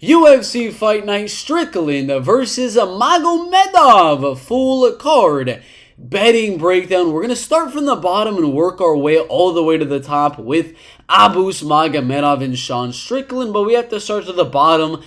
UFC Fight Night Strickland versus Magomedov full card betting breakdown. We're going to start from the bottom and work our way all the way to the top with Abus Magomedov and Sean Strickland, but we have to start to the bottom,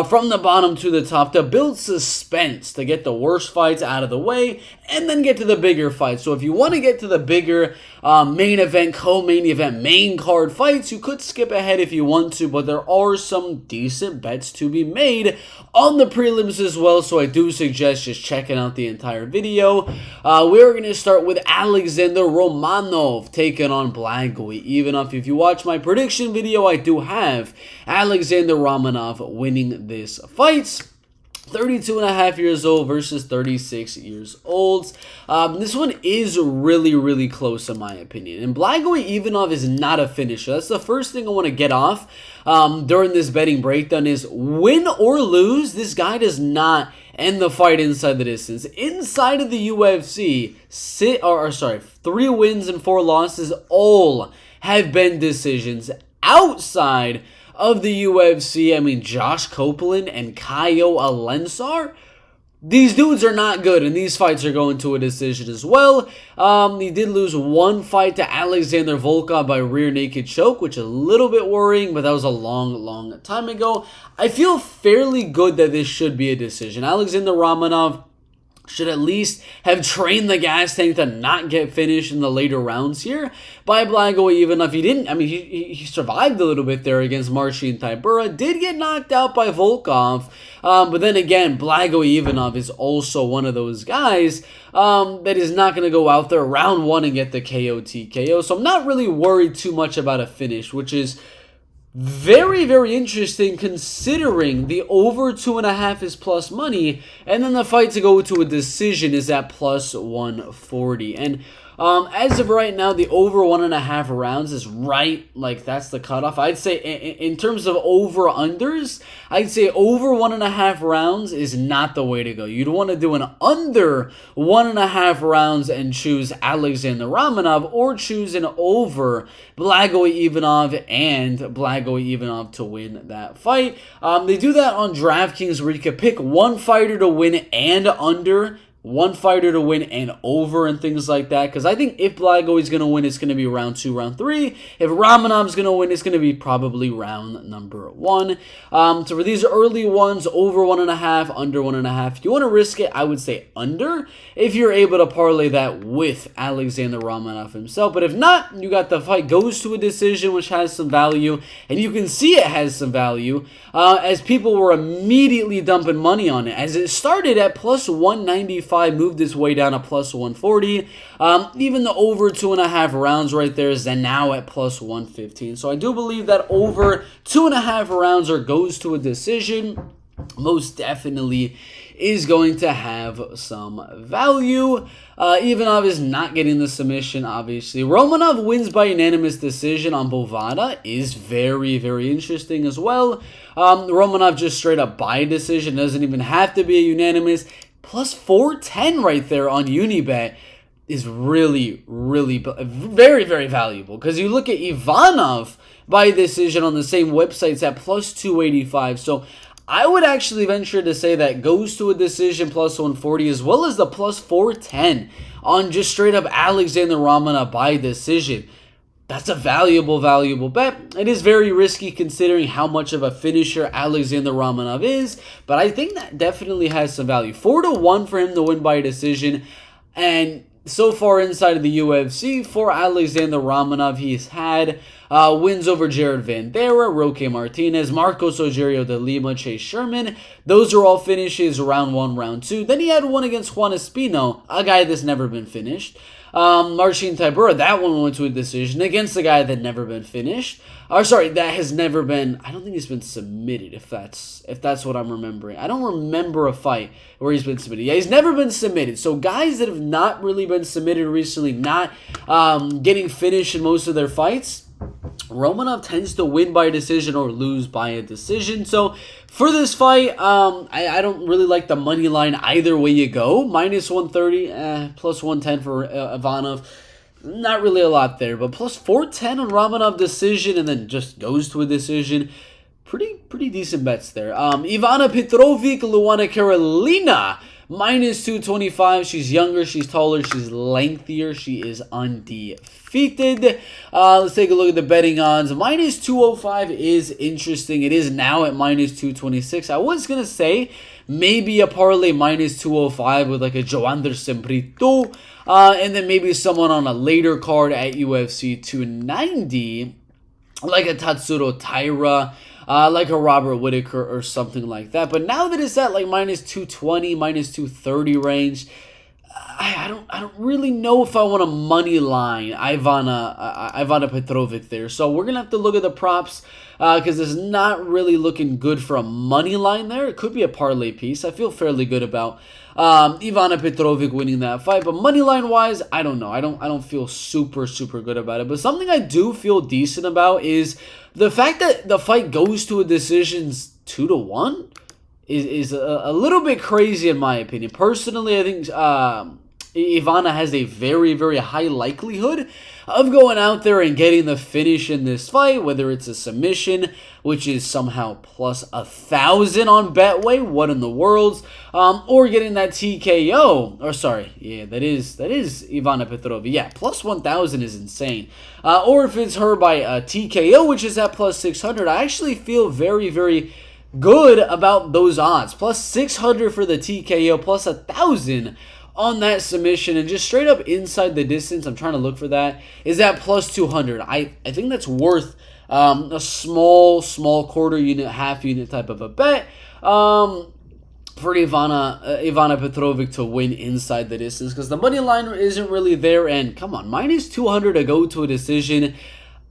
from the bottom to the top to build suspense, to get the worst fights out of the way, and then get to the bigger fights. So if you want to get to the bigger main event, co-main event, main card fights, you could skip ahead if you want to, but there are some decent bets to be made on the prelims as well, so I do suggest just checking out the entire video. We're going to start with Alexander Romanov taking on Blagoy. Even if you watch my prediction video, I do have Alexander Romanov winning this fight. 32.5 years old versus 36 years old. This one is really close in my opinion. And Blagoy Ivanov is not a finisher. That's the first thing I want to get off during this betting breakdown is win or lose, this guy does not end the fight inside the distance. Inside of the UFC, 3 wins and 4 losses all have been decisions. Outside of the UFC, I mean, Josh Copeland and Caio Alensar, these dudes are not good, and these fights are going to a decision as well. He did lose one fight to Alexander Volkov by rear naked choke, which is a little bit worrying, but that was a long time ago. I feel fairly good that this should be a decision. Alexander Romanov should at least have trained the gas tank to not get finished in the later rounds here by Blagoy, even if he didn't. I mean, he survived a little bit there against Marcin Tybura, did get knocked out by Volkov, but then again, Blagoy Ivanov is also one of those guys that is not going to go out there round 1 and get the KO TKO, so I'm not really worried too much about a finish, which is very interesting considering the over 2.5 is plus money, and then the fight to go to a decision is at plus 140. And as of right now, the over 1.5 rounds is right, like that's the cutoff. I'd say in terms of over-unders, I'd say over 1.5 rounds is not the way to go. You'd want to do an under 1.5 rounds and choose Alexander Romanov, or choose an over Blagoy Ivanov and Blagoy Ivanov to win that fight. They do that on DraftKings where you can pick one fighter to win and under, one fighter to win and over, and things like that. Because I think if Blagoy's going to win, it's going to be round 2, round 3. If Romanov's going to win, it's going to be probably round number 1. So for these early ones, over 1.5, under 1.5. If you want to risk it, I would say under, if you're able to parlay that with Alexander Romanov himself. But if not, you got the fight goes to a decision, which has some value. And you can see it has some value as people were immediately dumping money on it. As it started at plus 195, moved its way down to plus 140. Even the over 2.5 rounds right there is then now at plus 115. So I do believe that over 2.5 rounds or goes to a decision most definitely is going to have some value. Ivanov is not getting the submission, obviously. Romanov wins by unanimous decision on Bovada is very interesting as well. Romanov just straight up by decision, doesn't even have to be a unanimous. Plus 410 right there on Unibet is really very valuable, because you look at Ivanov by decision on the same websites at plus 285. So I would actually venture to say that goes to a decision plus 140, as well as the plus 410 on just straight up Alexander Romanov by decision. That's a valuable bet. It is very risky considering how much of a finisher Alexander Romanov is, but I think that definitely has some value. 4-1 for him to win by decision, and so far inside of the UFC, for Alexander Romanov, he's had wins over Jared Vanderaa, Roque Martinez, Marcos Rogerio de Lima, Chase Sherman. Those are all finishes round 1, round 2. Then he had one against Juan Espino, a guy that's never been finished. Marcin Tybura, that one went to a decision against a guy that never been finished. That has never been, I don't think he's been submitted, if that's what I'm remembering. I don't remember a fight where he's been submitted. Yeah, he's never been submitted. So guys that have not really been submitted recently, not getting finished in most of their fights, Romanov tends to win by decision or lose by a decision. So for this fight, I don't really like the money line either way you go. Minus 130, plus 110 for Ivanov. Not really a lot there, but plus 410 on Romanov decision, and then just goes to a decision. pretty decent bets there. Ivana Petrovic, Luana Carolina, minus 225. She's younger, she's taller, she's lengthier, she is undefeated. Let's take a look at the betting odds. Minus 205 is interesting. It is now at minus 226. I was going to say maybe a parlay minus 205 with like a Joanderson Brito, and then maybe someone on a later card at UFC 290, like a Tatsuro Taira, like a Robert Whittaker or something like that. But now that it's at like minus 220, minus 230 range, I don't really know if I want a money line Ivana Petrovic there. So we're gonna have to look at the props because it's not really looking good for a money line there. It could be a parlay piece. I feel fairly good about Ivana Petrovic winning that fight, but money line wise, I don't know. I don't feel super good about it. But something I do feel decent about is the fact that the fight goes to a decision's 2-1 is a little bit crazy in my opinion. Personally, I think Ivana has a very high likelihood of going out there and getting the finish in this fight, whether it's a submission, which is somehow plus 1,000 on Betway, what in the world, or getting that TKO, or sorry, yeah, that is Ivana Petrovic, yeah, plus 1,000 is insane, or if it's her by a TKO, which is at plus 600, I actually feel very good about those odds, plus 600 for the TKO, plus 1,000 on that submission, and just straight up inside the distance, I'm trying to look for that, is at plus 200. I think that's worth a small quarter unit, half unit type of a bet for Ivana Petrovic to win inside the distance, because the money line isn't really there, and come on, minus 200 to go to a decision.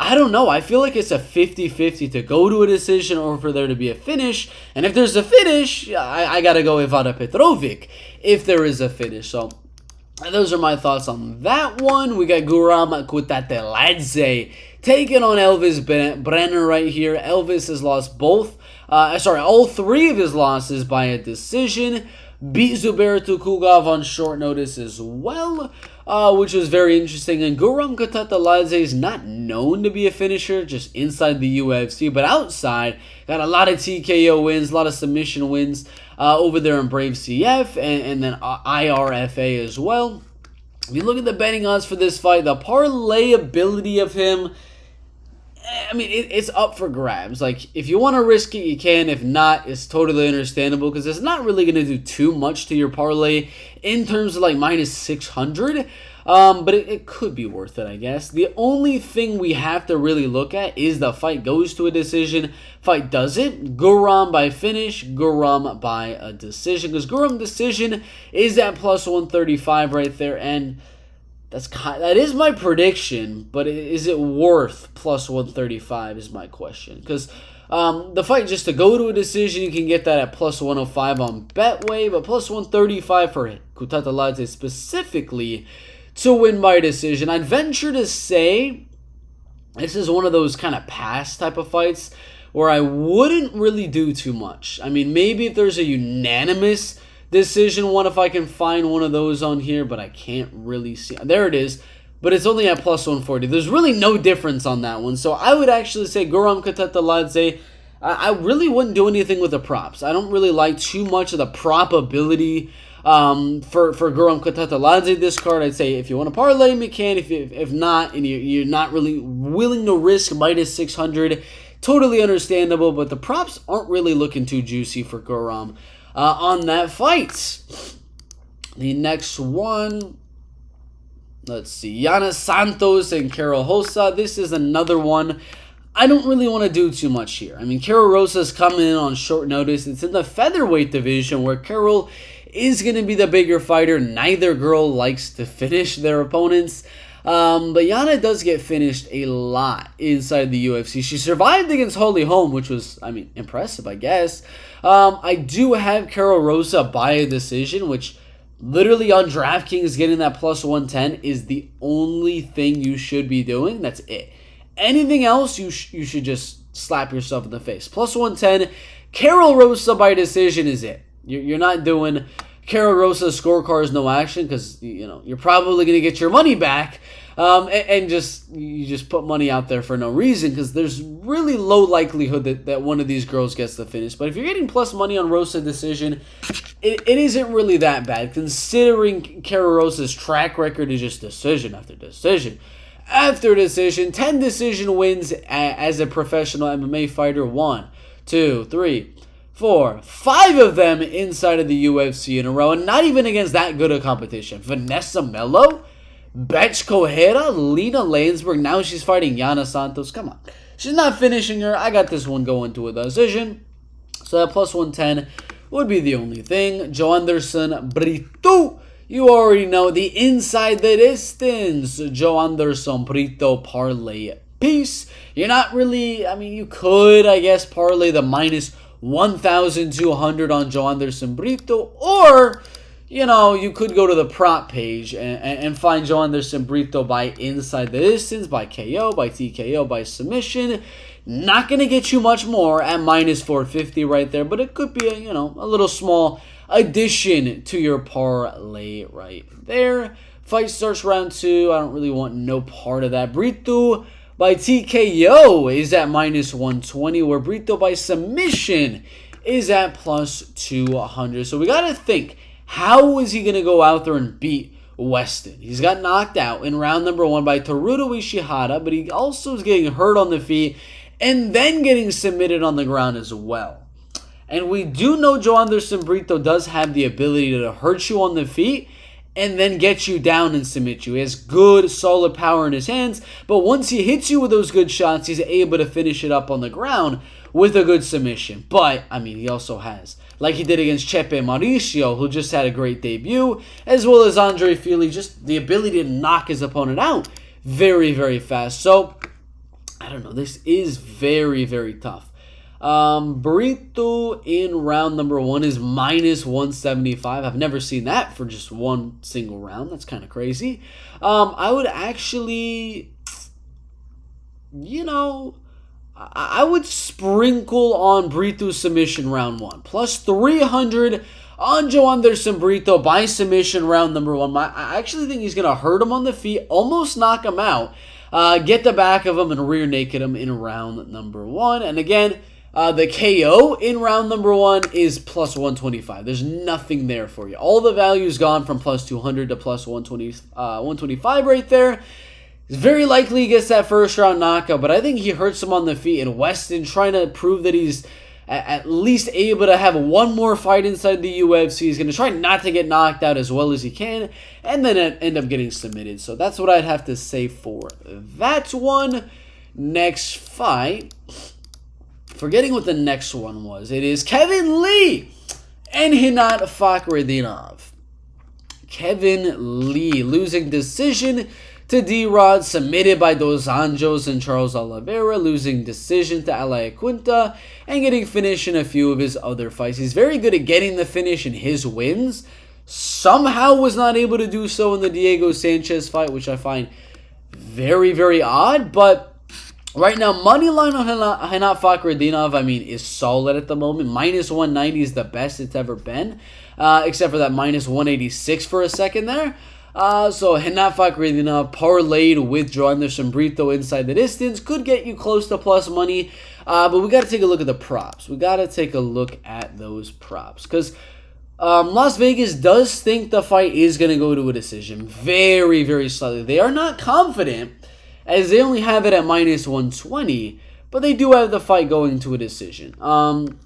I don't know. I feel like it's a 50-50 to go to a decision or for there to be a finish. And if there's a finish, I got to go Ivana Petrovic if there is a finish. So those are my thoughts on that one. We got Guram Karatayev taking on Elvis Brenner right here. Elvis has lost all three of his losses by a decision. Beat Zubair Tukhugov on short notice as well, which was very interesting. And Guram Karatayev is not known to be a finisher, just inside the UFC, but outside, got a lot of TKO wins, a lot of submission wins over there in Brave CF and then IRFA as well. If you look at the betting odds for this fight, the parlay ability of him, I mean, it's up for grabs. Like, if you want to risk it, you can. If not, it's totally understandable because it's not really going to do too much to your parlay in terms of, like, minus 600. But it could be worth it, I guess. The only thing we have to really look at is the fight goes to a decision. Fight doesn't. Guram by finish. Guram by a decision. Because Guram decision is at plus 135 right there. And that is my prediction, but is it worth plus 135 is my question. Because the fight just to go to a decision, you can get that at plus 105 on Betway, but plus 135 for Karatayev specifically to win by decision. I'd venture to say this is one of those kind of pass type of fights where I wouldn't really do too much. I mean, maybe if there's a unanimous decision one, if I can find one of those on here, but I can't really see. There it is, but it's only at plus 140. There's really no difference on that one. So I would actually say Guram Karatayev, I really wouldn't do anything with the props. I don't really like too much of the probability for Guram Karatayev this card. I'd say if you want to parlay him, you can. If not, and you're not really willing to risk minus 600, totally understandable, but the props aren't really looking too juicy for Guram on that fight. The next one, let's see, Yana Santos and Carol Rosa. This is another one I don't really want to do too much here. I mean, Carol Rosa's coming in on short notice. It's in the featherweight division where Carol is going to be the bigger fighter. Neither girl likes to finish their opponents. But Yana does get finished a lot inside the UFC. She survived against Holly Holm, which was, I mean, impressive, I guess. I do have Carol Rosa by a decision, which literally on DraftKings getting that plus 110 is the only thing you should be doing. That's it. Anything else, you should just slap yourself in the face. Plus 110, Carol Rosa by decision is it. You're not doing Cara Rosa's scorecard is no action because, you know, you're probably going to get your money back. And you just put money out there for no reason because there's really low likelihood that one of these girls gets the finish. But if you're getting plus money on Rosa decision, it isn't really that bad considering Cara Rosa's track record is just decision after decision after decision. 10 decision wins as a professional MMA fighter. 1, 2, 3, 4, 5 of them inside of the UFC in a row, and not even against that good a competition. Vanessa Melo, Betch Kohera, Lena Landsberg. Now she's fighting Yana Santos. Come on. She's not finishing her. I got this one going to a decision. So that plus 110 would be the only thing. Joanderson Brito. You already know the inside the distance. Joanderson Brito parlay piece. You're not really, I mean, you could, I guess, parlay the minus 1,200 on Joanderson Brito, or you know, you could go to the prop page and find Joanderson Brito by inside the distance, by KO, by TKO, by submission. Not going to get you much more at minus 450 right there, but it could be a little small addition to your parlay right there. Fight starts round 2. I don't really want no part of that. Brito by TKO is at minus 120, where Brito by submission is at plus 200. So we got to think, how is he going to go out there and beat Weston? He's got knocked out in round number 1 by Teruto Ishihara, but he also is getting hurt on the feet and then getting submitted on the ground as well. And we do know Joanderson Brito does have the ability to hurt you on the feet and then get you down and submit you. He has good, solid power in his hands, but once he hits you with those good shots, he's able to finish it up on the ground with a good submission. But, I mean, he also has, like he did against Chepe Mauricio, who just had a great debut, as well as Andre Fili, just the ability to knock his opponent out very, very fast. So, I don't know, this is very, very tough. Brito in round number 1 is minus 175. I've never seen that for just one single round. That's kind of crazy. I would actually, I would sprinkle on Brito's submission round 1. Plus 300 on Joanderson Brito by submission round number 1. I actually think he's going to hurt him on the feet, almost knock him out, get the back of him and rear naked him in round number 1. And again, the KO in round number 1 is plus 125. There's nothing there for you. All the value's gone from plus 200 to plus 125 right there. It's very likely he gets that first round knockout, but I think he hurts him on the feet. And Weston trying to prove that he's at least able to have one more fight inside the UFC. He's going to try not to get knocked out as well as he can, and then end up getting submitted. So that's what I'd have to say for that one. Next fight, forgetting what the next one was. It is Kevin Lee and Hinat Fakhretdinov. Kevin Lee losing decision to D-Rod, submitted by Dos Anjos and Charles Oliveira, losing decision to Alaya Quinta, and getting finished in a few of his other fights. He's very good at getting the finish in his wins. Somehow was not able to do so in the Diego Sanchez fight, which I find very, very odd. But right now, money line on Hinat Fakhretdinov, I mean, is solid at the moment. Minus 190 is the best it's ever been, except for that minus 186 for a second there. So Hinat Fakhretdinov parlayed with Joanderson Brito inside the distance could get you close to plus money, but we got to take a look at the props. We got to take a look at those props because Las Vegas does think the fight is going to go to a decision very, very slightly. They are not confident as they only have it at minus 120, but they do have the fight going to a decision.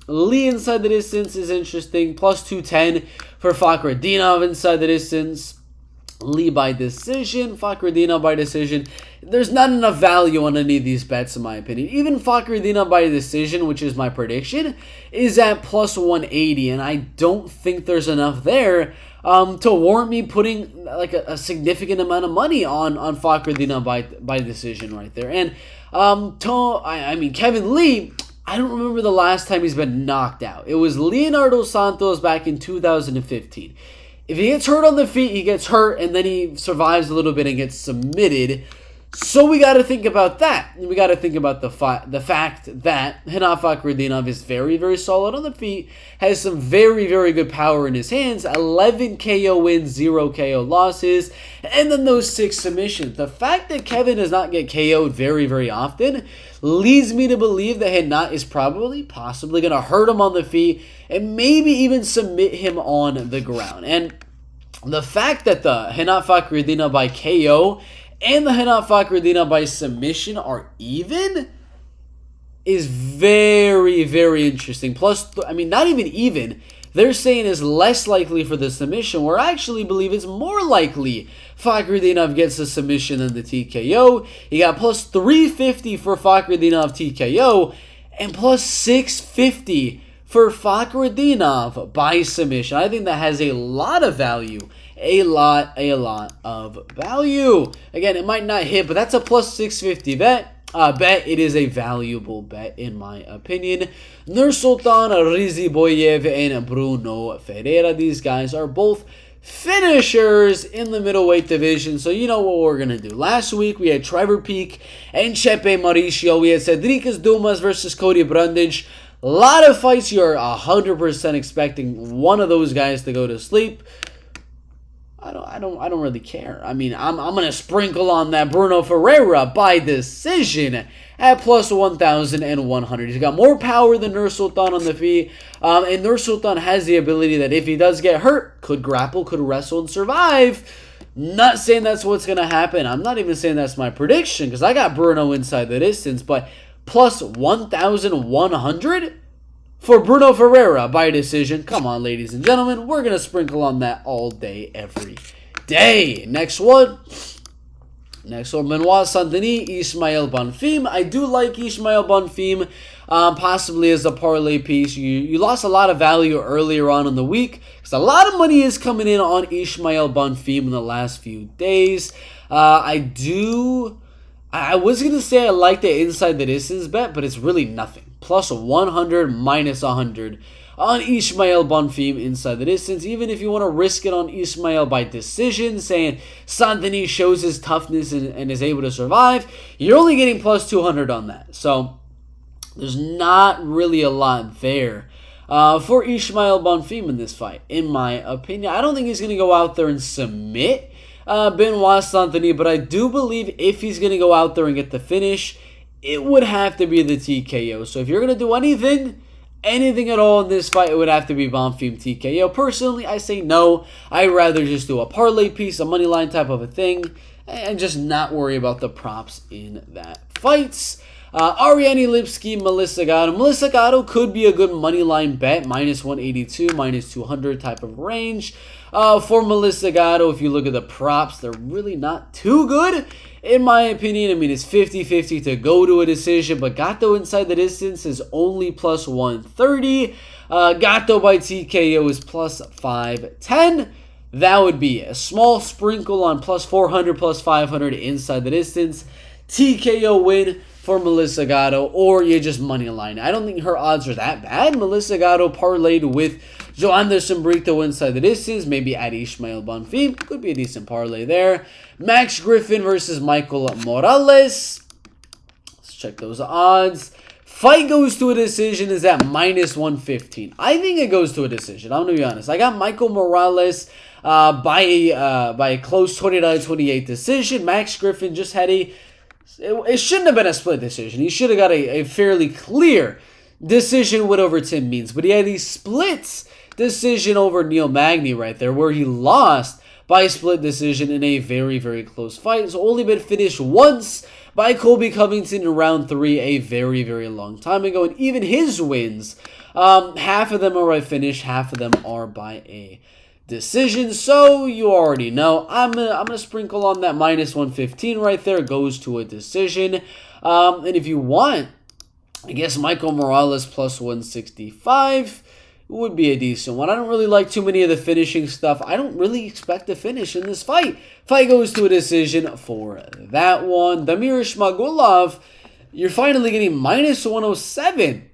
Lee inside the distance is interesting, plus 210 for Fakhretdinov inside the distance. Lee by decision, Fakhretdinov by decision. There's not enough value on any of these bets in my opinion. Even Fakhretdinov by decision, which is my prediction, is at plus 180, and I don't think there's enough there to warrant me putting like a significant amount of money on Fakhretdinov by decision right there. And I mean Kevin Lee, I don't remember the last time he's been knocked out. It was Leonardo Santos back in 2015. If he gets hurt on the feet, he gets hurt, and then he survives a little bit and gets submitted. So we got to think about that. We got to think about the fact that Hanaf Fakhretdinov is very, very solid on the feet, has some very, very good power in his hands, 11 KO wins, 0 KO losses, and then those 6 submissions. The fact that Kevin does not get KO'd very, very often leads me to believe that Hanaf is possibly going to hurt him on the feet and maybe even submit him on the ground. And the fact that the Hanaf Fakhretdinov by KO and the Hanaf Fakhretdinov by submission are even is very, very interesting. Plus, I mean, not even. They're saying is less likely for the submission, where I actually believe it's more likely Fakhretdinov gets a submission than the TKO. You got plus 350 for Fakhretdinov TKO and plus 650 for Fakhretdinov by submission. I think that has a lot of value. A lot of value. Again, it might not hit, but that's a plus 650 bet. It is a valuable bet in my opinion. Nursultan Riziboyev and Bruno Ferreira. These guys are both finishers in the middleweight division, so you know what we're going to do. Last week, we had Trevor Peek and Chepe Mauricio. We had Cedric Dumas versus Cody Brundage. A lot of fights. You're 100% expecting one of those guys to go to sleep. I don't really care. I mean, I'm gonna sprinkle on that Bruno Ferreira by decision at plus 1,100. He's got more power than Nursultan on the feet, and Nursultan has the ability that if he does get hurt, could grapple, could wrestle, and survive. Not saying that's what's gonna happen. I'm not even saying that's my prediction because I got Bruno inside the distance, but plus 1,100. For Bruno Ferreira by decision. Come on, ladies and gentlemen. We're going to sprinkle on that all day, every day. Next one, Benoit Saint-Denis, Ismail Bonfim. I do like Ismail Bonfim, possibly as a parlay piece. You lost a lot of value earlier on in the week because a lot of money is coming in on Ismail Bonfim in the last few days. I was going to say I like the inside the distance bet, but it's really nothing. Plus 100, minus 100 on Ismail Bonfim inside the distance. Even if you want to risk it on Ismail by decision, saying Saint-Denis shows his toughness and is able to survive, you're only getting plus 200 on that. So there's not really a lot there for Ismail Bonfim in this fight, in my opinion. I don't think he's going to go out there and submit Benoit Saint-Denis, but I do believe if he's going to go out there and get the finish, it would have to be the TKO. So if you're going to do anything at all in this fight, it would have to be Bonfim TKO. Personally, I say no. I'd rather just do a parlay piece, a money line type of a thing, and just not worry about the props in that fights. Ariane Lipski, Melissa Gato. Melissa Gato could be a good money line bet, minus 182, minus 200 type of range. For Melissa Gato, if you look at the props, they're really not too good. In my opinion, I mean, it's 50-50 to go to a decision, but Gato inside the distance is only plus 130. Gato by TKO is plus 510. That would be a small sprinkle on plus 400, plus 500 inside the distance. TKO win for Melissa Gato, or you just money line. I don't think her odds are that bad. Melissa Gato parlayed with Joanderson Brito inside the distance, maybe add Ismail Bonfim. Could be a decent parlay there. Max Griffin versus Michael Morales. Let's check those odds. Fight goes to a decision is at minus 115. I think it goes to a decision. I'm going to be honest. I got Michael Morales by a close 29-28 decision. Max Griffin just had it shouldn't have been a split decision. He should have got a fairly clear decision whatever Tim means. But he had these splits decision over Neil Magny right there, where he lost by split decision in a very, very close fight. It's only been finished once by Colby Covington in round 3 a very, very long time ago. And even his wins, half of them are by finish, half of them are by a decision. So you already know I'm gonna sprinkle on that minus 115 right there. It goes to a decision. And if you want, I guess Michael Morales plus 165 would be a decent one. I don't really like too many of the finishing stuff. I don't really expect a finish in this fight. Fight goes to a decision for that one. Damir Ismagulov, you're finally getting minus 107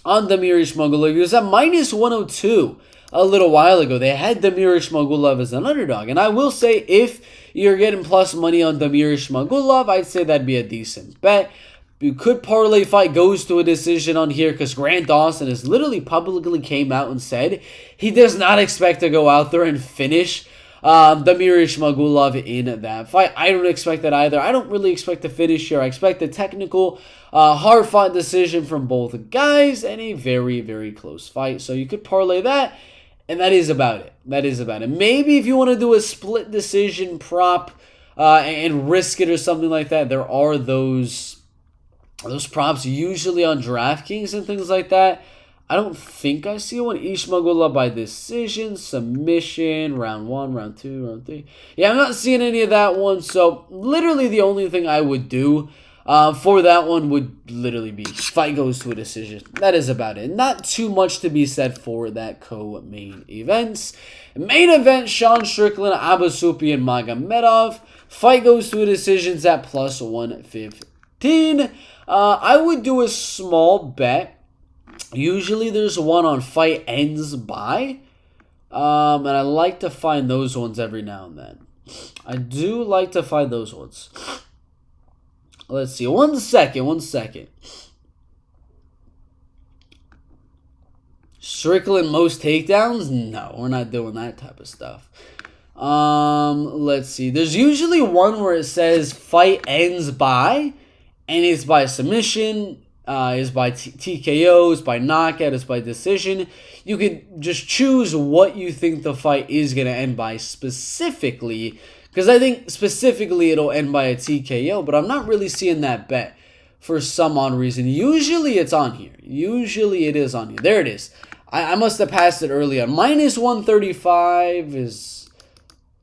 on Damir Ismagulov. He was at minus 102 a little while ago, they had Damir Ismagulov as an underdog. And I will say, if you're getting plus money on Damir Ismagulov, I'd say that'd be a decent bet. You could parlay fight goes to a decision on here because Grant Dawson has literally publicly came out and said he does not expect to go out there and finish Damir Ismagulov in that fight. I don't expect that either. I don't really expect a finish here. I expect a technical, hard-fought decision from both guys and a very, very close fight. So you could parlay that, and that is about it. That is about it. Maybe if you want to do a split decision prop and risk it or something like that, there are those props usually on DraftKings and things like that. I don't think I see one. Ismagulov by decision, submission, round 1, round 2, round 3. Yeah, I'm not seeing any of that one. So literally the only thing I would do for that one would literally be fight goes to a decision. That is about it. Not too much to be said for that co-main events. Main event, Sean Strickland, Abasupi, and Magomedov. Fight goes to a decisions at plus 115. I would do a small bet. Usually there's one on fight ends by. And I like to find those ones every now and then. I do like to find those ones. Let's see. One second. Strickland most takedowns? No, we're not doing that type of stuff. Let's see. There's usually one where it says fight ends by, and it's by submission, is by TKO, is by knockout, is by decision. You could just choose what you think the fight is going to end by specifically, because I think specifically it'll end by a TKO, but I'm not really seeing that bet for some odd reason. Usually it's on here. Usually it is on here. There it is. I must have passed it earlier. Minus 135 is...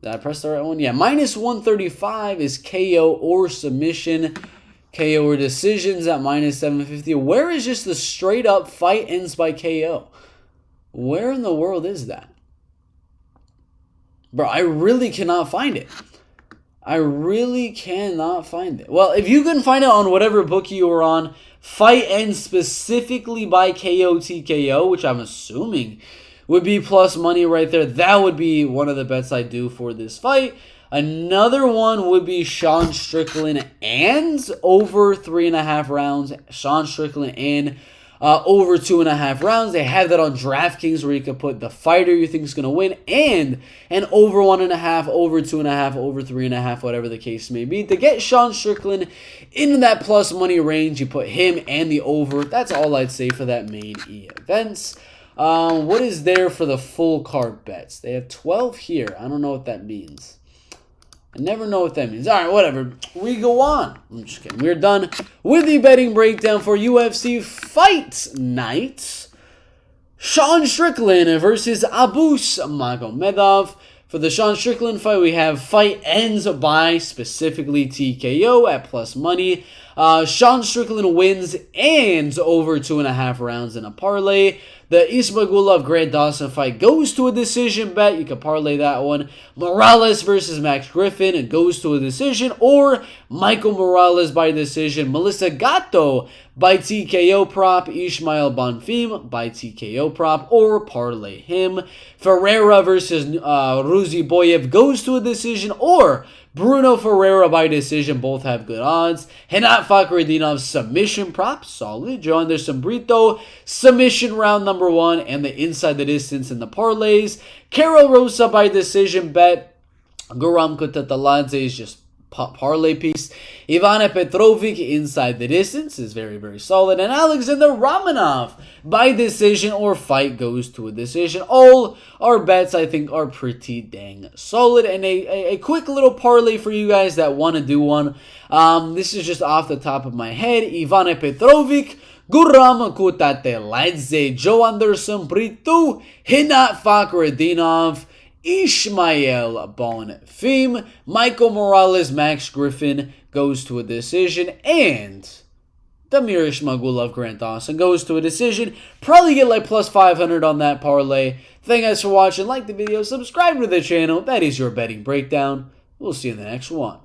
Did I press the right one? Yeah, minus 135 is KO or submission. KO or decisions at minus 750. Where is just the straight up fight ends by KO? Where in the world is that? Bro, I really cannot find it. I really cannot find it. Well, if you can find it on whatever book you were on, fight ends specifically by KO TKO, which I'm assuming would be plus money right there. That would be one of the bets I do for this fight. Another one would be Sean Strickland and over 3.5 rounds. Sean Strickland and over 2.5 rounds. They have that on DraftKings where you can put the fighter you think is going to win and an over 1.5, over 2.5, over 3.5, whatever the case may be. To get Sean Strickland into that plus money range, you put him and the over. That's all I'd say for that main events. What is there for the full card bets? They have 12 here. I don't know what that means. I never know what that means. All right, whatever. We go on. I'm just kidding. We're done with the betting breakdown for UFC Fight Night. Sean Strickland versus Abus Magomedov. For the Sean Strickland fight, we have fight ends by specifically TKO at plus money. Sean Strickland wins and over 2.5 rounds in a parlay. The Ismagulov Grant Dawson fight goes to a decision bet. You can parlay that one. Morales versus Max Griffin, it goes to a decision. Or Michael Morales by decision. Melissa Gato by TKO prop. Ismail Bonfim by TKO prop. Or parlay him. Ferreira versus Ruzi Boyev goes to a decision. Or Bruno Ferreira by decision, both have good odds. Henat Fakhretdinov's submission prop, solid. Joe Anderson Brito, submission round number 1, and the inside the distance in the parlays. Carol Rosa by decision bet. Guram Karatayev is just parlay piece. Ivana Petrovic inside the distance is very, very solid. And Alexander Romanov by decision or fight goes to a decision. All our bets, I think, are pretty dang solid. And a quick little parlay for you guys that want to do one. This is just off the top of my head. Ivana Petrovic, Guram Karatayev, Joe Anderson Brito, Henat Fakhretdinov, Ismail Bonfim, Michael Morales, Max Griffin goes to a decision, and Damir Ismagulov, Grant Dawson goes to a decision. Probably get like plus 500 on that parlay. Thank you guys for watching. Like the video, subscribe to the channel. That is your betting breakdown. We'll see you in the next one.